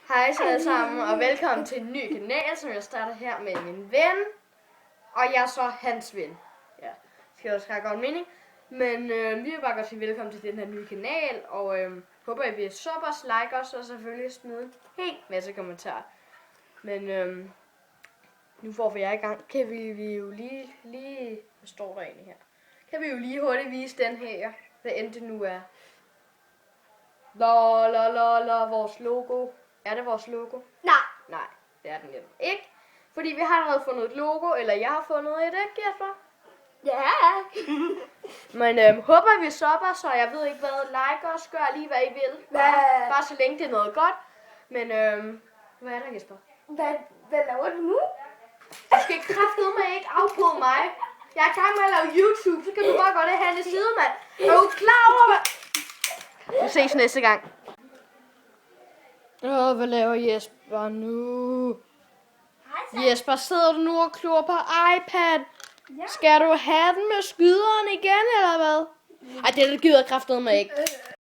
Hej så alle sammen, og velkommen til en ny kanal, som jeg starter her med min ven. Og jeg er så hans ven. Ja, det skal også have godt mening. Men vi vil bare godt sige velkommen til den her nye kanal. Og håber, I vil suppe os, like os, og selvfølgelig smide en helt masse kommentarer. Men nu får vi jer i gang. Kan vi jo lige... Hvad står der egentlig her? Kan vi jo lige hurtigt vise den her, hvad end det nu er. Vores logo. Er det vores logo? Nej, det er den netop ikke. Fordi vi har allerede fundet et logo, eller jeg har fundet et, ikke Jesper? Ja. Men håber vi stopper, så jeg ved ikke hvad. Like os, gør lige hvad I vil. Bare så længe det er noget godt. Men hvad er der Jesper? Hvad laver du nu? Du skal kraftedeme ikke afbryde mig. Jeg er i gang med at lave YouTube, så kan du bare godt have det side, mand. Er du klar over hvad? Vi ses næste gang. Hvad laver Jesper nu? Jesper, sidder du nu og klor på iPad? Ja. Skal du have den med skyderen igen, eller hvad? Ej, det gider kraftedeme ikke.